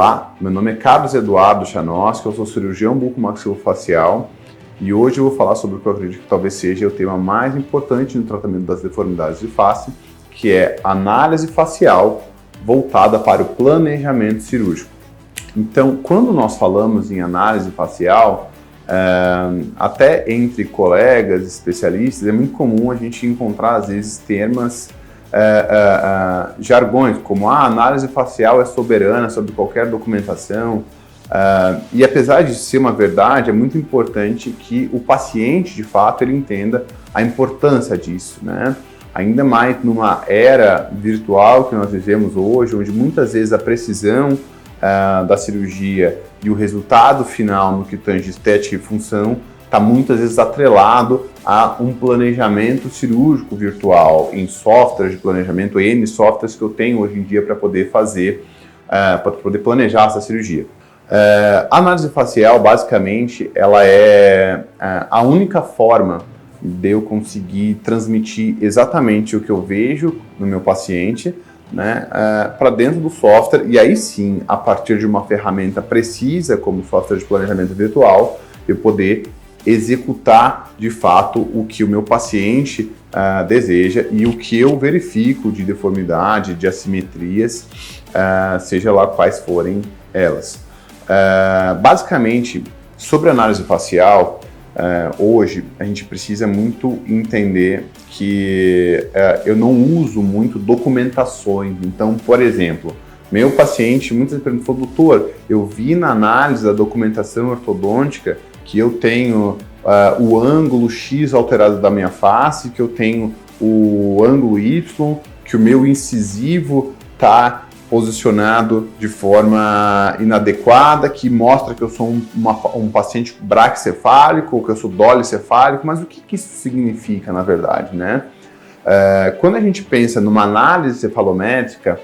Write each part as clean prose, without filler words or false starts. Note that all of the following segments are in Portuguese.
Olá, meu nome é Carlos Eduardo Chanoski, eu sou cirurgião bucomaxilofacial e hoje eu vou falar sobre o que eu acredito que talvez seja o tema mais importante no tratamento das deformidades de face, que é análise facial voltada para o planejamento cirúrgico. Então, quando nós falamos em análise facial, até entre colegas, especialistas, é muito comum a gente encontrar às vezes termos jargões, como a análise facial é soberana sobre qualquer documentação, e apesar de ser uma verdade, é muito importante que o paciente, de fato, ele entenda a importância disso, né? Ainda mais numa era virtual que nós vivemos hoje, onde muitas vezes a precisão da cirurgia e o resultado final no que tange estética e função está muitas vezes atrelado a um planejamento cirúrgico virtual em softwares de planejamento, N softwares que eu tenho hoje em dia para poder fazer, para poder planejar essa cirurgia. A análise facial, basicamente, ela é a única forma de eu conseguir transmitir exatamente o que eu vejo no meu paciente, né, para dentro do software, e aí sim, a partir de uma ferramenta precisa, como software de planejamento virtual, eu poder executar de fato o que o meu paciente deseja e o que eu verifico de deformidade, de assimetrias, seja lá quais forem elas. Basicamente, sobre análise facial, hoje a gente precisa muito entender que eu não uso muito documentações. Então, por exemplo, meu paciente muitas vezes perguntou: doutor, eu vi na análise da documentação ortodôntica que eu tenho o ângulo X alterado da minha face, que eu tenho o ângulo Y, que o meu incisivo está posicionado de forma inadequada, que mostra que eu sou um paciente braquicefálico, ou que eu sou dolicefálico, mas o que isso significa na verdade, né? Quando a gente pensa numa análise cefalométrica,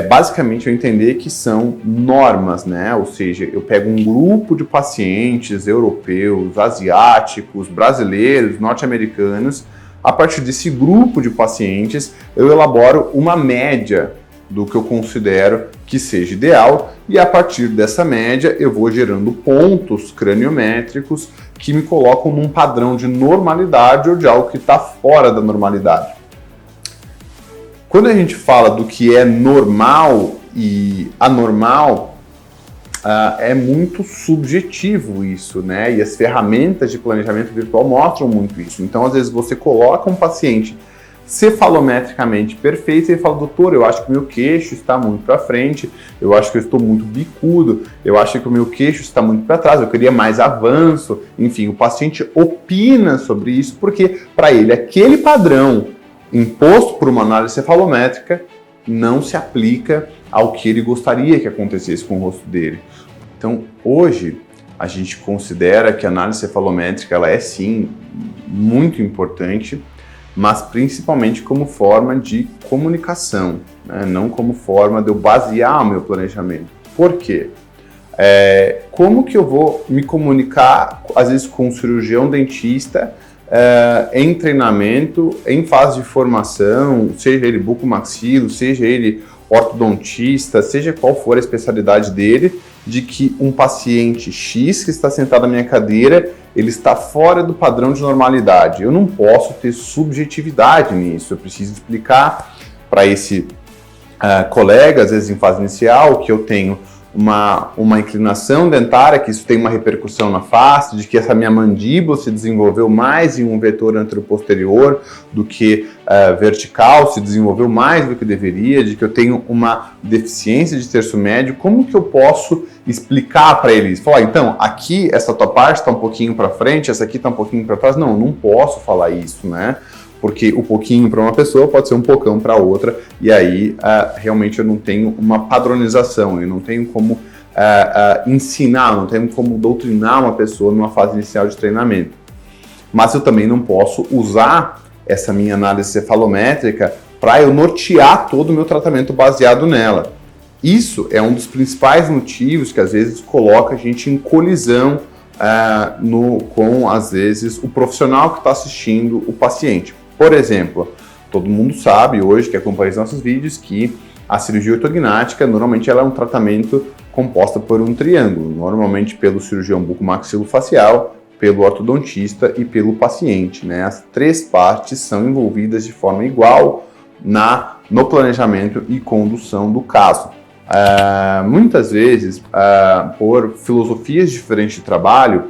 basicamente eu entender que são normas, né? Ou seja, eu pego um grupo de pacientes europeus, asiáticos, brasileiros, norte-americanos, a partir desse grupo de pacientes eu elaboro uma média do que eu considero que seja ideal, e a partir dessa média eu vou gerando pontos craniométricos que me colocam num padrão de normalidade ou de algo que está fora da normalidade. Quando a gente fala do que é normal e anormal, é muito subjetivo isso, né? E as ferramentas de planejamento virtual mostram muito isso. Então, às vezes, você coloca um paciente cefalometricamente perfeito e ele fala: doutor, eu acho que o meu queixo está muito para frente, eu acho que eu estou muito bicudo, eu acho que o meu queixo está muito para trás, eu queria mais avanço. Enfim, o paciente opina sobre isso porque, para ele, aquele padrão imposto por uma análise cefalométrica não se aplica ao que ele gostaria que acontecesse com o rosto dele. Então, hoje, a gente considera que a análise cefalométrica ela é, sim, muito importante, mas principalmente como forma de comunicação, né? Não como forma de eu basear o meu planejamento. Por quê? Como que eu vou me comunicar, às vezes, com um cirurgião dentista em treinamento, em fase de formação, seja ele bucomaxilo, seja ele ortodontista, seja qual for a especialidade dele, de que um paciente X que está sentado na minha cadeira, ele está fora do padrão de normalidade. Eu não posso ter subjetividade nisso, eu preciso explicar para esse colega, às vezes em fase inicial, que eu tenho uma inclinação dentária, que isso tem uma repercussão na face, de que essa minha mandíbula se desenvolveu mais em um vetor anteroposterior do que vertical, se desenvolveu mais do que deveria, de que eu tenho uma deficiência de terço médio. Como que eu posso explicar para eles? Falar: então, aqui essa tua parte está um pouquinho para frente, essa aqui está um pouquinho para trás. Não, eu não posso falar isso, né? Porque o pouquinho para uma pessoa pode ser um pocão para outra, e aí realmente eu não tenho uma padronização, eu não tenho como ensinar, não tenho como doutrinar uma pessoa numa fase inicial de treinamento. Mas eu também não posso usar essa minha análise cefalométrica para eu nortear todo o meu tratamento baseado nela. Isso é um dos principais motivos que às vezes coloca a gente em colisão com, às vezes, o profissional que está assistindo o paciente. Por exemplo, todo mundo sabe hoje, que acompanha os nossos vídeos, que a cirurgia ortognática, normalmente ela é um tratamento composta por um triângulo, normalmente pelo cirurgião bucomaxilofacial, pelo ortodontista e pelo paciente, né? As três partes são envolvidas de forma igual no planejamento e condução do caso. Muitas vezes, por filosofias diferentes de trabalho,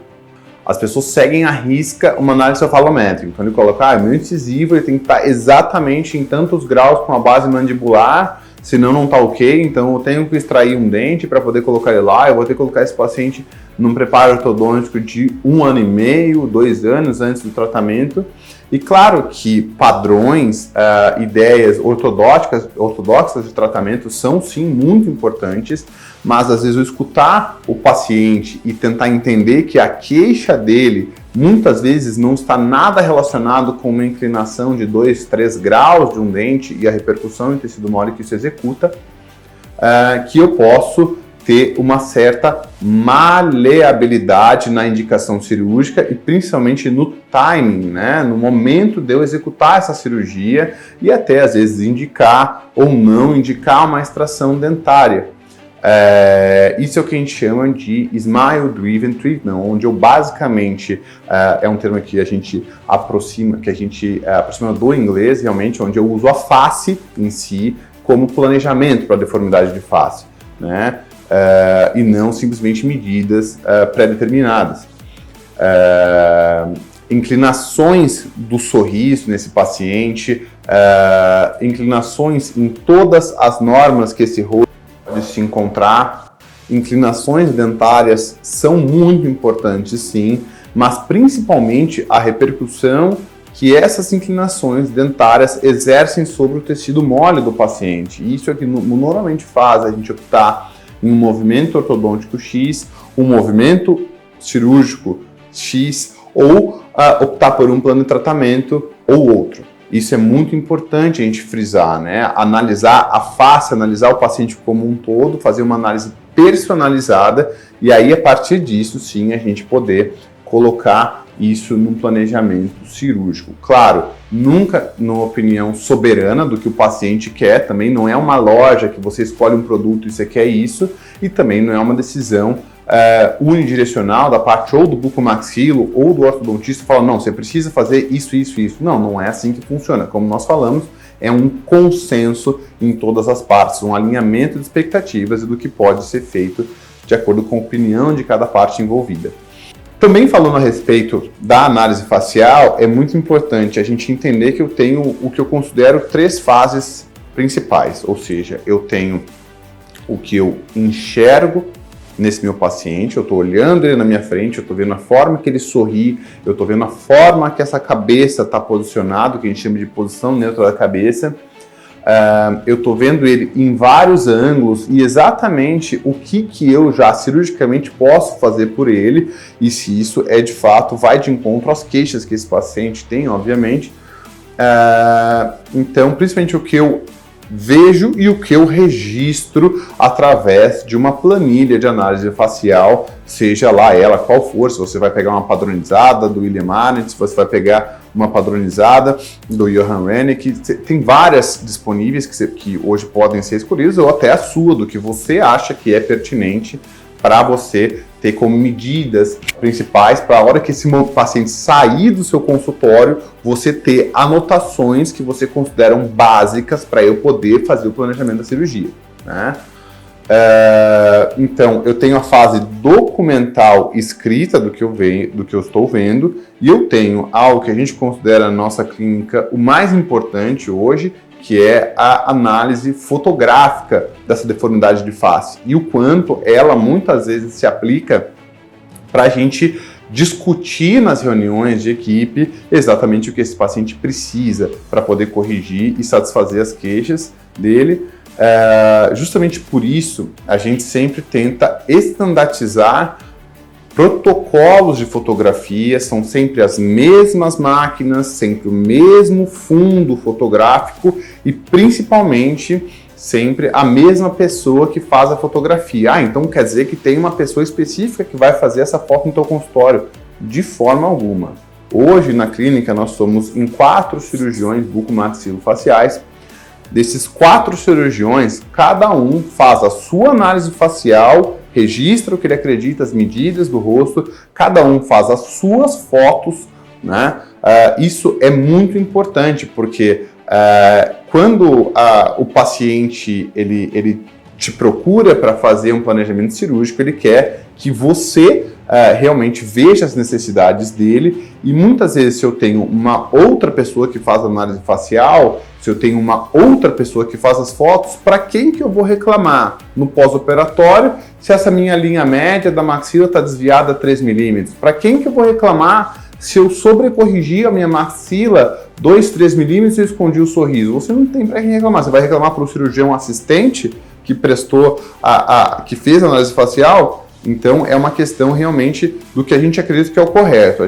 as pessoas seguem à risca uma análise cefalométrica. Então ele coloca, meu incisivo ele tem que estar exatamente em tantos graus com a base mandibular, senão não está ok, então eu tenho que extrair um dente para poder colocar ele lá, eu vou ter que colocar esse paciente num preparo ortodôntico de 1 ano e meio, 2 anos antes do tratamento. E claro que padrões, ideias ortodoxas de tratamento são sim muito importantes, mas às vezes eu escutar o paciente e tentar entender que a queixa dele muitas vezes não está nada relacionado com uma inclinação de 2, 3 graus de um dente e a repercussão em tecido mole que isso executa, que eu posso ter uma certa maleabilidade na indicação cirúrgica e principalmente no timing, né? No momento de eu executar essa cirurgia e até às vezes indicar ou não indicar uma extração dentária. Isso é o que a gente chama de Smile Driven Treatment, onde eu basicamente, é um termo que a gente aproxima do inglês realmente, onde eu uso a face em si como planejamento para a deformidade de face, né? E não simplesmente medidas pré-determinadas. Inclinações do sorriso nesse paciente, inclinações em todas as normas que esse rosto pode se encontrar, inclinações dentárias são muito importantes sim, mas principalmente a repercussão que essas inclinações dentárias exercem sobre o tecido mole do paciente. Isso é que normalmente faz a gente optar em um movimento ortodôntico X, um movimento cirúrgico X ou optar por um plano de tratamento ou outro. Isso é muito importante a gente frisar, né? Analisar a face, analisar o paciente como um todo, fazer uma análise personalizada e aí a partir disso sim a gente poder colocar isso num planejamento cirúrgico. Claro, nunca numa opinião soberana do que o paciente quer, também não é uma loja que você escolhe um produto e você quer isso, e também não é uma decisão unidirecional da parte ou do bucomaxilo ou do ortodontista fala, não, você precisa fazer isso, isso, isso. Não, não é assim que funciona. Como nós falamos, é um consenso em todas as partes, um alinhamento de expectativas e do que pode ser feito de acordo com a opinião de cada parte envolvida. Também falando a respeito da análise facial, é muito importante a gente entender que eu tenho o que eu considero 3 fases principais, ou seja, eu tenho o que eu enxergo nesse meu paciente, eu estou olhando ele na minha frente, eu estou vendo a forma que ele sorri, eu estou vendo a forma que essa cabeça está posicionada, que a gente chama de posição neutra da cabeça, eu estou vendo ele em vários ângulos e exatamente o que eu já cirurgicamente posso fazer por ele e se isso de fato vai de encontro às queixas que esse paciente tem, obviamente. Então, principalmente o que eu vejo e o que eu registro através de uma planilha de análise facial, seja lá ela qual for, se você vai pegar uma padronizada do William Arnett, se você vai pegar uma padronizada do Johan Renck, tem várias disponíveis que hoje podem ser escolhidas, ou até a sua, do que você acha que é pertinente para você ter como medidas principais para a hora que esse paciente sair do seu consultório, você ter anotações que você consideram básicas para eu poder fazer o planejamento da cirurgia, né? Então, eu tenho a fase documental escrita do que eu estou vendo, e eu tenho algo que a gente considera na nossa clínica o mais importante hoje, que é a análise fotográfica dessa deformidade de face e o quanto ela muitas vezes se aplica para a gente discutir nas reuniões de equipe exatamente o que esse paciente precisa para poder corrigir e satisfazer as queixas dele. Justamente por isso, a gente sempre tenta estandartizar protocolos de fotografia, são sempre as mesmas máquinas, sempre o mesmo fundo fotográfico e principalmente sempre a mesma pessoa que faz a fotografia. Então quer dizer que tem uma pessoa específica que vai fazer essa foto no teu consultório? De forma alguma. Hoje na clínica nós somos em 4 cirurgiões bucomaxilofaciais. Desses 4 cirurgiões, cada um faz a sua análise facial registra o que ele acredita, as medidas do rosto, cada um faz as suas fotos, né? Isso é muito importante, porque quando o paciente ele te procura para fazer um planejamento cirúrgico, ele quer que você realmente veja as necessidades dele, e muitas vezes se eu tenho uma outra pessoa que faz análise facial, se eu tenho uma outra pessoa que faz as fotos, para quem que eu vou reclamar no pós-operatório se essa minha linha média da maxila está desviada a 3 milímetros? Para quem que eu vou reclamar se eu sobrecorrigi a minha maxila 2, 3 milímetros e eu escondi o sorriso? Você não tem para quem reclamar. Você vai reclamar para o cirurgião assistente que prestou, que fez a análise facial? Então, é uma questão realmente do que a gente acredita que é o correto.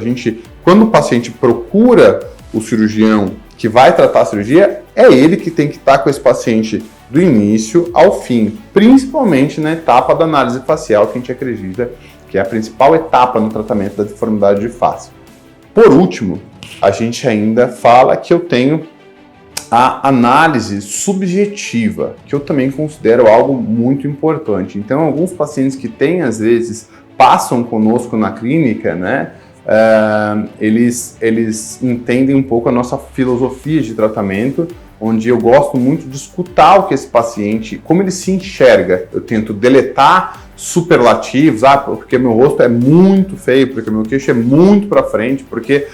Quando o paciente procura o cirurgião que vai tratar a cirurgia, é ele que tem que estar com esse paciente do início ao fim, principalmente na etapa da análise facial, que a gente acredita que é a principal etapa no tratamento da deformidade de face. Por último, a gente ainda fala que eu tenho a análise subjetiva, que eu também considero algo muito importante. Então, alguns pacientes que têm, às vezes, passam conosco na clínica, né, eles entendem um pouco a nossa filosofia de tratamento, onde eu gosto muito de escutar o que esse paciente, como ele se enxerga. Eu tento deletar superlativos, porque meu rosto é muito feio, porque meu queixo é muito para frente, porque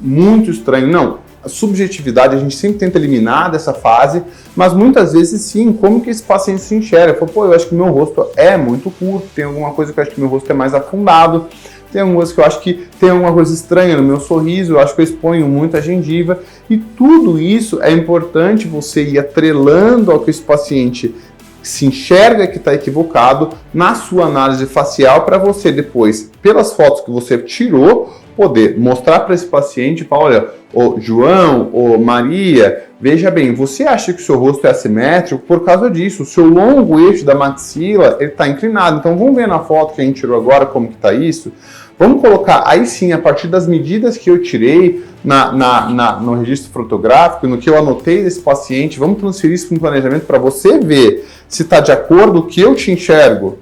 muito estranho. Não. A subjetividade a gente sempre tenta eliminar dessa fase, mas muitas vezes sim, como que esse paciente se enxerga? Eu acho que meu rosto é muito curto, tem alguma coisa que eu acho que meu rosto é mais afundado, tem algumas que eu acho que tem alguma coisa estranha no meu sorriso, eu acho que eu exponho muito a gengiva, e tudo isso é importante você ir atrelando ao que esse paciente se enxerga que está equivocado na sua análise facial, para você depois, pelas fotos que você tirou, poder mostrar para esse paciente, olha, ô João, ô Maria, veja bem, você acha que o seu rosto é assimétrico por causa disso, o seu longo eixo da maxila está inclinado, então vamos ver na foto que a gente tirou agora como que está isso, vamos colocar aí sim, a partir das medidas que eu tirei no registro fotográfico, no que eu anotei desse paciente, vamos transferir isso para um planejamento para você ver se está de acordo com o que eu te enxergo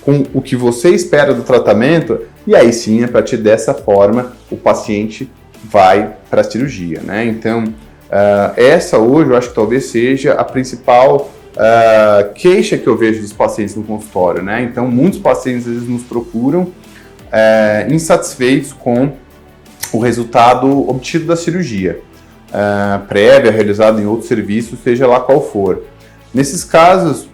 com o que você espera do tratamento, e aí sim, a partir dessa forma, o paciente vai para a cirurgia, né? Então, essa hoje eu acho que talvez seja a principal queixa que eu vejo dos pacientes no consultório, né? Então, muitos pacientes às vezes nos procuram insatisfeitos com o resultado obtido da cirurgia prévia, realizada em outro serviço, seja lá qual for. Nesses casos,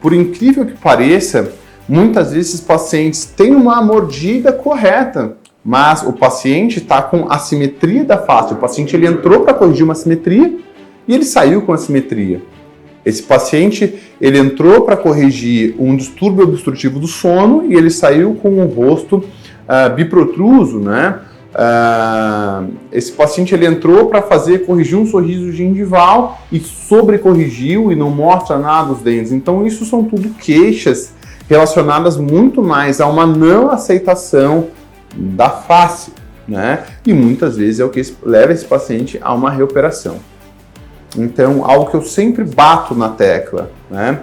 por incrível que pareça, muitas vezes esses pacientes têm uma mordida correta, mas o paciente está com assimetria da face. O paciente ele entrou para corrigir uma assimetria e ele saiu com assimetria. Esse paciente ele entrou para corrigir um distúrbio obstrutivo do sono e ele saiu com o rosto biprotruso, né? Esse paciente ele entrou para corrigir um sorriso gengival e sobrecorrigiu e não mostra nada dos dentes. Então isso são tudo queixas relacionadas muito mais a uma não aceitação da face, né? E muitas vezes é o que leva esse paciente a uma reoperação. Então, algo que eu sempre bato na tecla, né?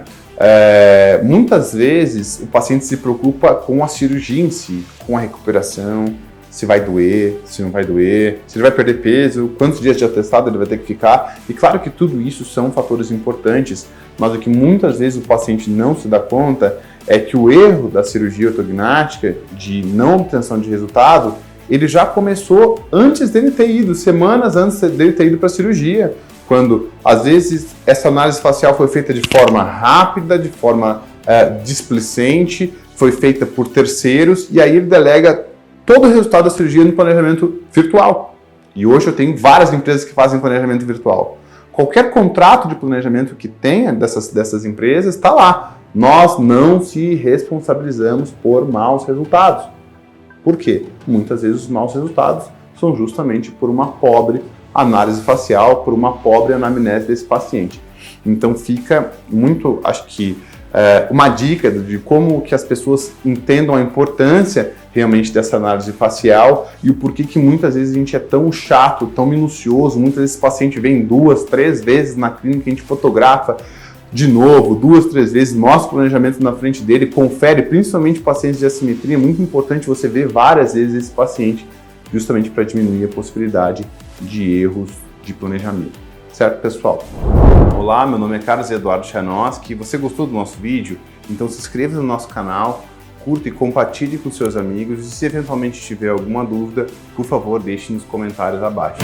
Muitas vezes o paciente se preocupa com a cirurgia em si, com a recuperação, se vai doer, se não vai doer, se ele vai perder peso, quantos dias de atestado ele vai ter que ficar. E claro que tudo isso são fatores importantes, mas o que muitas vezes o paciente não se dá conta é que o erro da cirurgia ortognática de não obtenção de resultado, ele já começou antes dele ter ido, semanas antes dele ter ido para a cirurgia, quando às vezes essa análise facial foi feita de forma rápida, de forma displicente, foi feita por terceiros, e aí ele delega todo o resultado da cirurgia no planejamento virtual. E hoje eu tenho várias empresas que fazem planejamento virtual. Qualquer contrato de planejamento que tenha dessas empresas está lá. Nós não se responsabilizamos por maus resultados. Por quê? Muitas vezes os maus resultados são justamente por uma pobre análise facial, por uma pobre anamnese desse paciente. Então fica muito, acho que, uma dica de como que as pessoas entendam a importância realmente dessa análise facial e o porquê que muitas vezes a gente é tão chato, tão minucioso, muitas vezes o paciente vem 2, 3 vezes na clínica, a gente fotografa de novo, 2, 3 vezes, mostra o planejamento na frente dele, confere, principalmente pacientes de assimetria, é muito importante você ver várias vezes esse paciente, justamente para diminuir a possibilidade de erros de planejamento. Certo, pessoal? Olá, meu nome é Carlos Eduardo Chanoski. Você gostou do nosso vídeo? Então se inscreva no nosso canal, curta e compartilhe com seus amigos e se eventualmente tiver alguma dúvida, por favor, deixe nos comentários abaixo.